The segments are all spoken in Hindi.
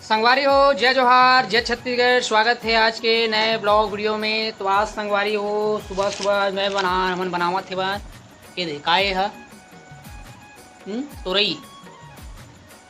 संगवारी हो, जय जोहार, जय छत्तीसगढ़। स्वागत है आज के नए ब्लॉग वीडियो में। तो आज संगवारी हो सुबह सुबह मैं बनावत थे बन ये देखा है तुरई।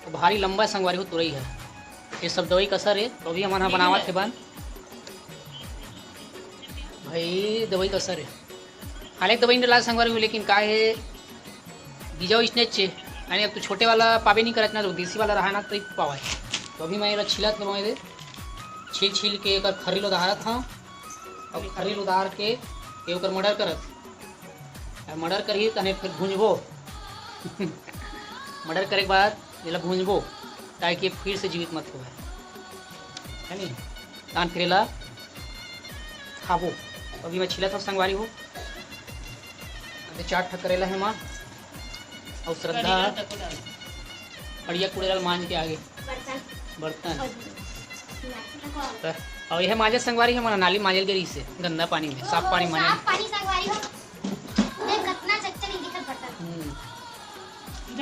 तो भारी लंबा संगवारी हो तुरई है। ये सब दवाई कसर है तो अभी हमारा बनावत थे बन भाई दवाई कसर है। हालांकि दवाई नहीं डाला संगवारी हो, लेकिन का है बीजा इसने चे यानी अब तो छोटे वाला पावे नहीं करत ना, तो देसी वाला रहा ना तो पावा। तो अभी मैं छिलत के मैं छील छील के एक खरील उधारत हाँ। अब खरील उधार के एक मर्डर करत मर्डर करी तने फिर भूंजबो मर्डर करे के बाद ये भूंजबो ताकि फिर से जीवित मत हो है नहीं तान फिर ला खाबो। अभी मैं छिलत हूँ संगवारी हो। चार ठक करेला है माँ और श्रद्धा बढ़िया कूड़ेला मांझ के आगे बर्तन और यह मांझे संगवारी है हमारा नाली मांझल गरी से गंदा पानी में साफ पानी माने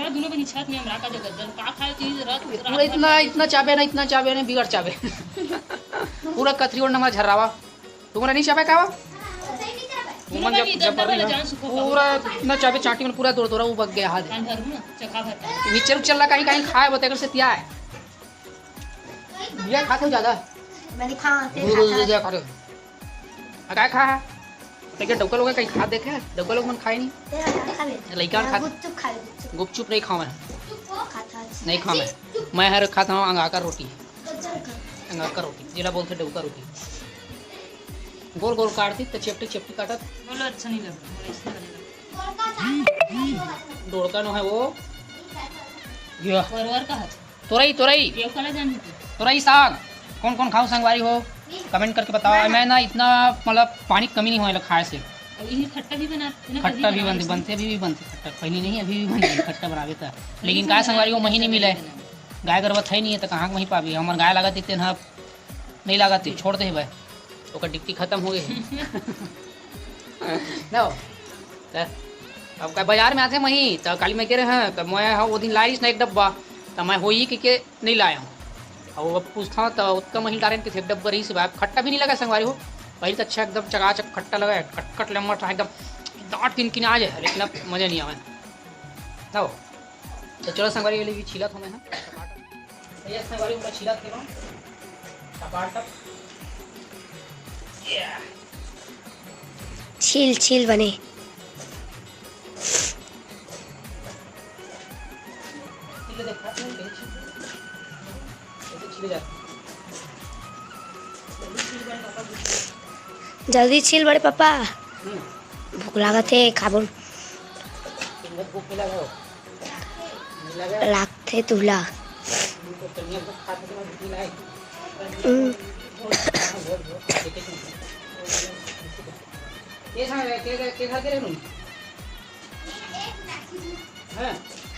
दोनों के छत में हमरा का गद्दर का खाए चीज रात पूरा इतना चाबे ना बिगड़ चाबे पूरा कथरी और नमक झर्रावा तुम्हारा नहीं चाबे कावा मन जब पूरा इतना चाबे चाटी में पूरा दौड़ दौड़ा वो बग गया हाथ नीचे चल रहा कहीं कहीं खाए बताकर से क्या है बिया खाते हो ज्यादा मैंने खा क्या खा है लेकिन डौका लोग कहीं खा देखे डौका लोग मन खाए नहीं लड़का गुपचुप नहीं खाओ नहीं खा मैं हर खाता हूँ अंगाकर रोटी जिला बोलते डौका रोटी गोल गोल काटती तो चेपटी चेपटी काटत बोलो अच्छा नहीं लगता डोड़का नो है वो परवर का है तुरई ये कला जानी थी तुरई साग कौन कौन खाओ संगवारी हो कमेंट करके बताओ। मैं ना इतना मतलब पानी कमी नहीं हुआ खाए से। ये खट्टा भी बनाते खट्टा भी बनते अभी भी बनते खट्टा पहले नहीं अभी भी बनते खट्टा बनावे था। लेकिन गाय संगवारी को मही नहीं मिले गाय गर्भवत है नहीं है तो कहाँ वहीं पावी हमारे गाय लागत इतने ना नहीं लागत छोड़ते हैं भाई तो डिक्टी खत्म हो गई ना अब का बाजार में आते वहीं तो काली में कह रहे हैं तो मैं हाँ वो दिन लाइस ना एक डब्बा तो मैं हो ही के नहीं लाया हूँ और अब पूछता तो उसका मही डाले कि एक डब्बा रही से भाई खट्टा भी नहीं लगा संगवारी हो पहले तो अच्छा एकदम चकाचक खट्टा लगा कट लम्बा था एकदम दाँत किन आ जाए लेकिन अब मज़ा नहीं आवे ना। तो चलो संगवारी के लिए छिलत हूँ मैं संगवारी को छिलत के टपाटप छील छील बने जल्दी छील बड़े पापा भूख लागत है खाबुन लागते तुला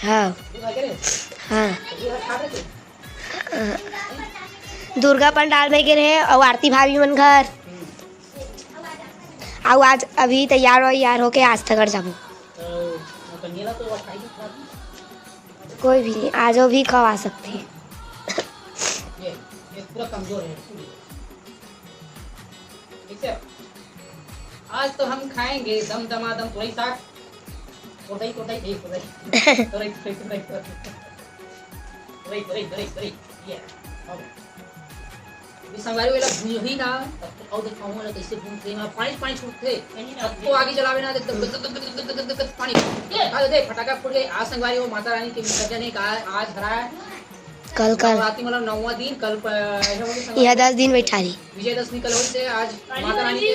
हाँ हाँ दुर्गा पंडाल में गिरे और आरती भाभी मन घर और आज अभी तैयार होके आज तक जाबो कोई भी नहीं आज भी खवा सकते हैं। पूरा कमजोर है ठीक है। आज तो हम खाएंगे दम दमादम तुरई साग संगवारी वाला भूंज ही ना और दिखाऊं वाला कैसे भूनते हैं पानी छूटते तो आगे जलावे ना पानी दे फटाका फूट गए। आज संगवारी वो माता रानी के विसर्जन है आज हरा है कल रात मतलब 9वां दिन कल यह 10 दिन बैठा रही विजयदशमी कल से आज माता रानी की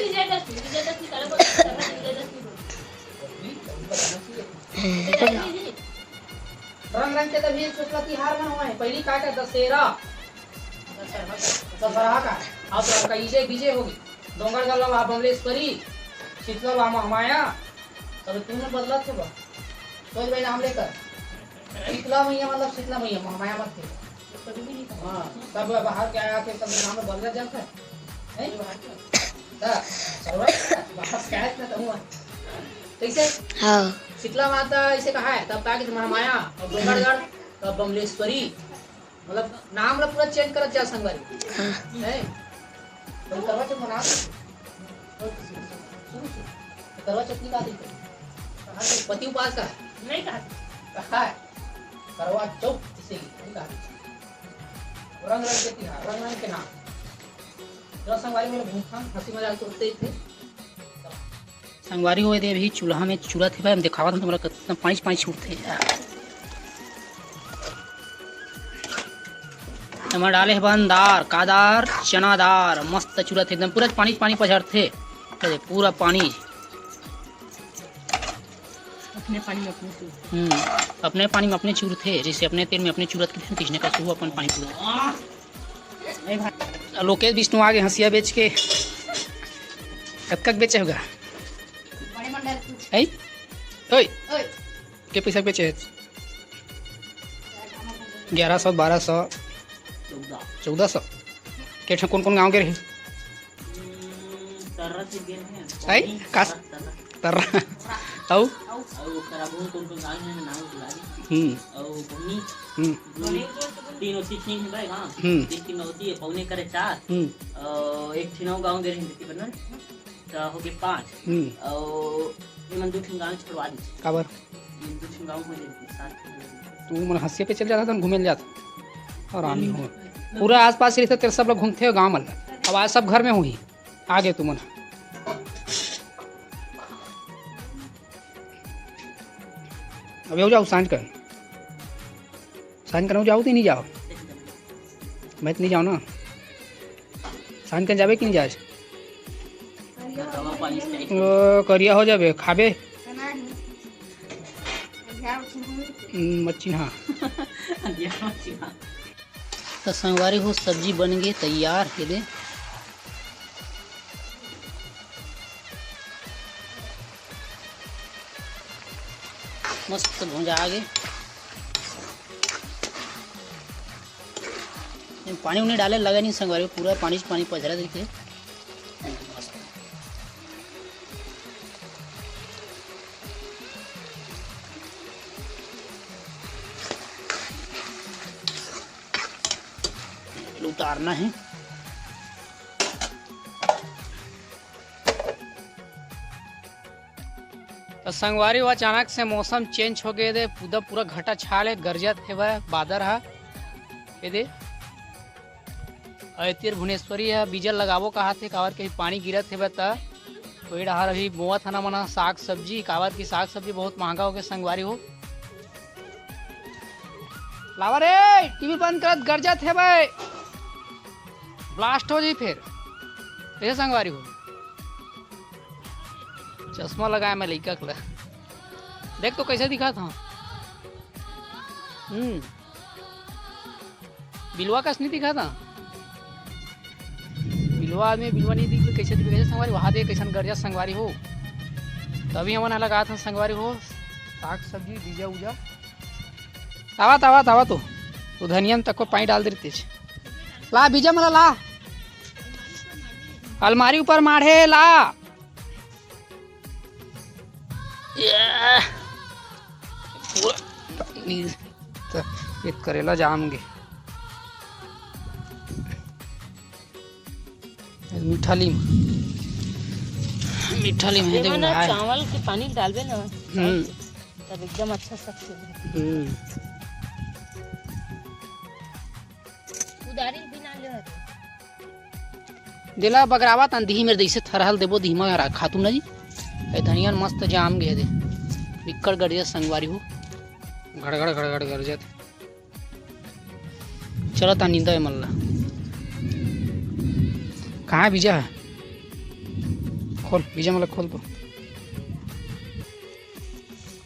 रंग रंग के तभी सोचला तिहार में हुआ है पहली का दशहरा का अब का इजे बीजे होगी डोंगर गल्ला वहां बमलेश्वरी शीतला वहां हमाया तब तुमने बदला थे बा तो भाई नाम लेकर शीतला मैया मतलब शीतला मैया हमाया मत थे हाँ सब बाहर के आया थे तब नाम बदला जाता है बाहर क्या है ना हुआ कैसे हाँ शीतला माता ऐसे कहा है तब कहा कि महामाया और डोंगरगढ़ तब बमलेश्वरी मतलब नाम ला पूरा चेंज करत जा संगवारी हाँ नहीं तो करवा चौथ मना करवा चौथ की बात है पति उपास का नहीं कहा कहा है करवा चौथ इसे नहीं कहा रंग रंग के तिहार रंग रंग के नाम जो संगवारी में भूखा हंसी मजाक करते थे संगवारी हुए थे अभी चूल्हा में चूड़ा थे भाई हम दिखावा था तुम्हारा कितना पाँच पाँच छूट थे हमारे डाले हैं बंदार कादार चनादार मस्त चूड़ा थे एकदम पूरा पानी पानी पछाड़ थे पूरा पानी अपने पानी में अपने अपने पानी में अपने चूर थे जैसे अपने तेल में अपने चूरत के तीसने का सुबह अपन पानी पूरा लोकेश विष्णु आगे हंसिया बेच के कब तक बेचे होगा ओए के पैसा बेचे 1100 1200 1400 के कौन कौन गाँव के रहे काश तर्रा औ तीनों सीखने है भाई हाँ तीन होती है पौने करे 4 एक ठिनाव गांव दे रही बनन तो हो गए 5 और ये मन दो ठिन गांव छोड़वा दी काबर दो ठिन गांव हो जाए तू मन हंसिया पे चल जाता था घूमे जाता और आमी हो पूरा आसपास ही तेरे सब लोग घूमते हो गाँव में अब आज सब घर में हुई आगे तुम अब हो जाओ सांझ कर जाओ तो नहीं जाओ मैं तो नहीं जाओ ना सांझ कर जाबे कि नहीं जाए करिया हो जाबे खाबे मच्छी हाँ तो संगवारी हो सब्जी बन गई तैयार है दे मस्त भुंजा आगे पानी उन्हें डाले लगा नहीं संगवारी पूरा पानी पानी पधरा देते उतारना है तो संगवारी हुआ अचानक से मौसम चेंज हो गए थे पूरा घटा छाल है गरजत है वह बादर है ये दे ऐतिर भुवनेश्वरी है बीजल लगावो कहा थे कावर के पानी गिरत है बता कोई डहार अभी बोआ था ना मना साग सब्जी कावर की साग सब्जी बहुत महंगा हो गया संगवारी हो लावा रे टीवी बंद कर गरजत है भाई ब्लास्ट हो जाए फिर कैसे संगवारी हो चश्मा लगाया मैं लड़का का देख तो कैसे दिखा था बिलवा का नहीं दिखा था बिलवा आदमी बिलवा नहीं दिख कैसे दिख कैसे संगवारी वहाँ दे कैसे गर्जा संगवारी हो तभी हमने लगा था संगवारी हो साग सब्जी बीजा उजा तावा तावा तावा तो धनिया तक को पानी डाल देते ला बीजा मला ला अलमारी ऊपर माढ़े ला पूरा करेला जाम गे मीठा लीम चावल के पानी डालबे ना तब एकदम अच्छा सब्जी उदारी बिना ले दिला बगरावा तन दही मेरे जैसे थरहल देबो धीमा खातूम ना जी धनिया मस्त जाम गए दे बिक्कड़ गड़जत संगवारी हो घड़गड़ घड़गड़ गरजत चलो ता नींदा है मल्ला कहाँ बीजा है खोल बीजा मतलब खोल तो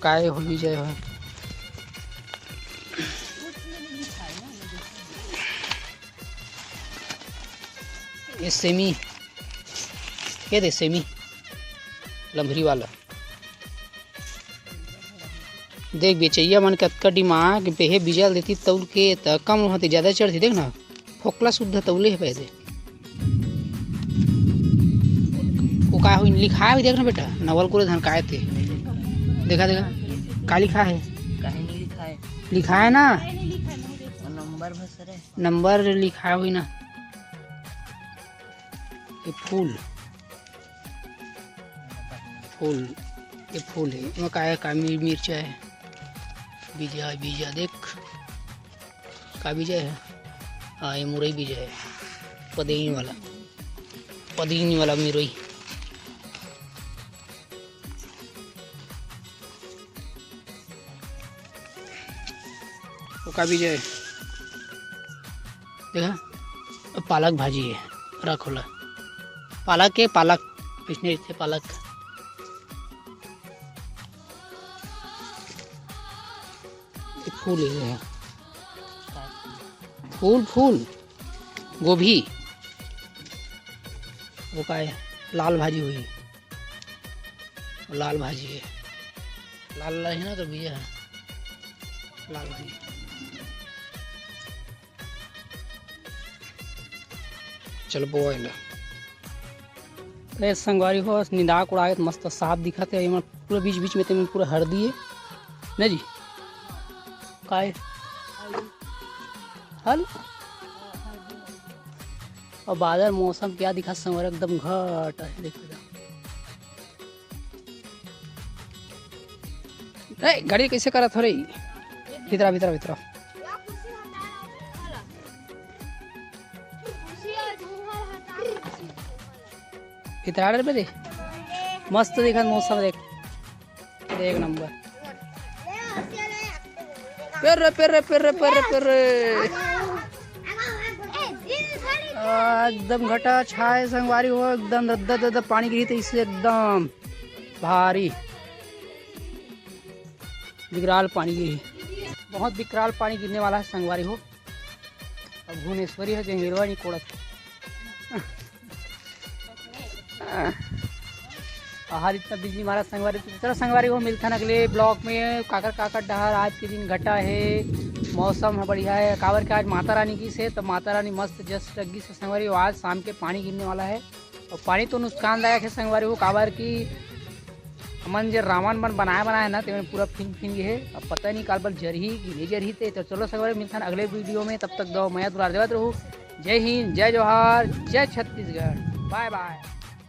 काय हो बीजा है ये सेमी क्या दे सेमी लम्भरी वाला देख बेचैया मन कतका डिमाग बेहे बीजल देती तौल के त कम होती ज़्यादा चढ़ती देख ना फोकला शुद्ध तौले है पैदे को का हो लिखा है देख ना बेटा नवल को धन काए थे देखा देखा का लिखा है काहे नहीं लिखा है लिखा है ना नंबर बस रे नंबर लिखा हुई ना, ये फूल ये फूल है, इसमें का मिर्चा है, बीजा देख का बीजा है। हाँ ये मुरई बीजा है, पदीनी वाला मुरई। वो का बीजा है देखा। पालक भाजी है, रखोला पालक है, पिछने थे पालक। फूल है, फूल गोभी। वो का है, लाल भाजी हुई, लाल भाजी है, लाल है ना तो बीजा है लाल भाजी। चल बोल संगवारी हो निंदाक उड़ाए मस्त साफ दिखत है। पूरा बीच में तो पूरा हर दिए न जी काय हल। और बादल मौसम क्या दिखा संवर एकदम घट है। देखो गाड़ी कैसे करा थोड़े भीतरा भीतर दे मस्त देखा मौसम देख एक नंबर। पेर एकदम घटा छाए संगवारी हो, एकदम रद्दा पानी गिरी तो इससे एकदम भारी विकराल पानी गिरी, बहुत विकराल पानी गिरने वाला है संगवारी हो। अब भुवनेश्वरी है जंगीरवा नहीं कोड़त बाहर इतना बिजली मारा संगवारी। तो चलो संगवारी हो मिलता है अगले ब्लॉक में। काकर डहर आज के दिन घटा है, मौसम है बढ़िया है। कावर के आज माता रानी की से तो माता रानी मस्त जस्ट लगी से संगवारी हो। आज शाम के पानी गिरने वाला है और पानी तो नुकसानदायक है संगवारी हो। कावर की हमन जो रावण मन बनाया ना तो पूरा फिन है। अब पता नहीं काल पर जरही कि नहीं जरही थे। तो चलो संगवारी मिलता है अगले वीडियो में। तब तक दो मैं दुलार देवत रहूँ। जय हिंद, जय जोहार, जय छत्तीसगढ़, बाय बाय।